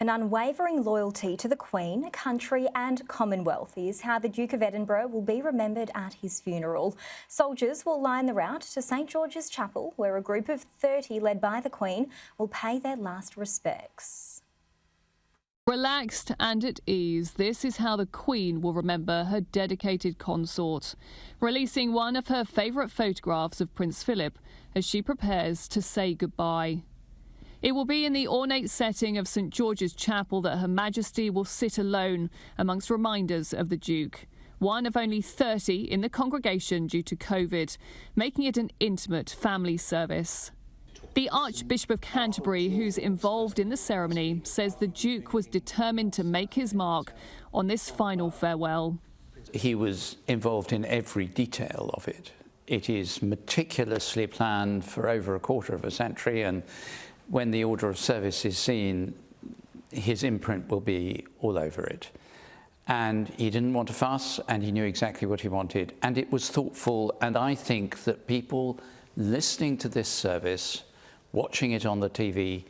An unwavering loyalty to the Queen, country and Commonwealth is how the Duke of Edinburgh will be remembered at his funeral. Soldiers will line the route to St George's Chapel, where a group of 30 led by the Queen will pay their last respects. Relaxed and at ease, this is how the Queen will remember her dedicated consort, releasing one of her favourite photographs of Prince Philip as she prepares to say goodbye. It will be in the ornate setting of St George's Chapel that Her Majesty will sit alone amongst reminders of the Duke, one of only 30 in the congregation due to COVID, making it an intimate family service. The Archbishop of Canterbury, who's involved in the ceremony, says the Duke was determined to make his mark on this final farewell. He was involved in every detail of it. It is meticulously planned for over a quarter of a century, and when the order of service is seen, his imprint will be all over it. And he didn't want to fuss, and he knew exactly what he wanted, and it was thoughtful. And I think that people listening to this service, watching it on the TV,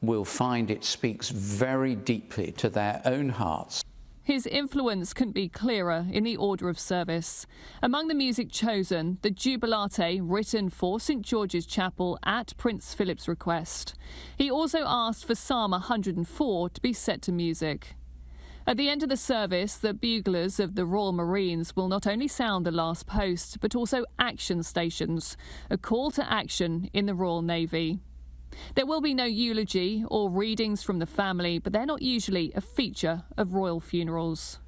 will find it speaks very deeply to their own hearts. His influence couldn't be clearer in the order of service. Among the music chosen, the Jubilate written for St George's Chapel at Prince Philip's request. He also asked for Psalm 104 to be set to music. At the end of the service, the buglers of the Royal Marines will not only sound the last post, but also action stations, a call to action in the Royal Navy. There will be no eulogy or readings from the family, but they're not usually a feature of royal funerals.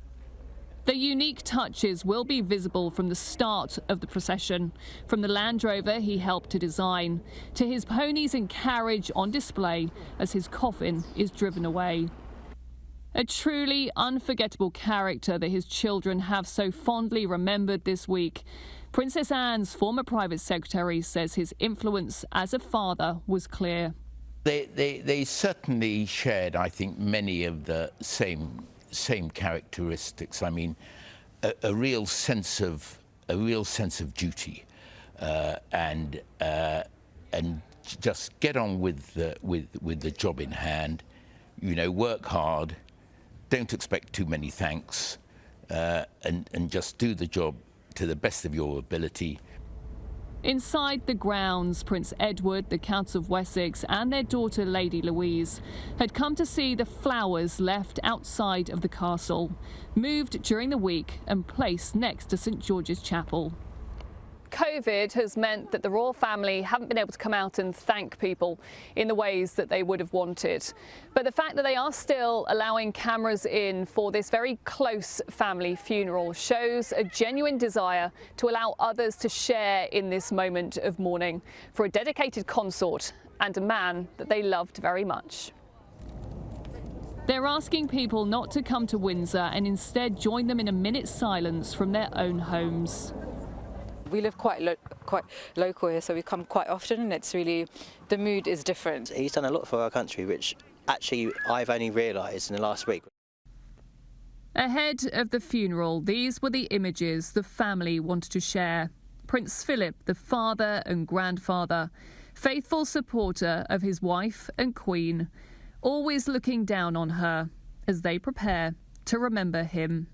The unique touches will be visible from the start of the procession, from the Land Rover he helped to design, to his ponies and carriage on display as his coffin is driven away. A truly unforgettable character that his children have so fondly remembered this week. Princess Anne's former private secretary says his influence as a father was clear. They certainly shared, I think, many of the same characteristics. I mean, a real sense of duty, and just get on with the job in hand. You know, work hard, don't expect too many thanks, and just do the job to the best of your ability. Inside the grounds, Prince Edward, the Counts of Wessex and their daughter Lady Louise had come to see the flowers left outside of the castle, moved during the week and placed next to St George's Chapel. COVID has meant that the royal family haven't been able to come out and thank people in the ways that they would have wanted. But the fact that they are still allowing cameras in for this very close family funeral shows a genuine desire to allow others to share in this moment of mourning for a dedicated consort and a man that they loved very much. They're asking people not to come to Windsor and instead join them in a minute's silence from their own homes. We live quite local here, so we come quite often, and it's really, the mood is different. He's done a lot for our country, which actually I've only realised in the last week. Ahead of the funeral, these were the images the family wanted to share. Prince Philip, the father and grandfather, faithful supporter of his wife and Queen, always looking down on her as they prepare to remember him.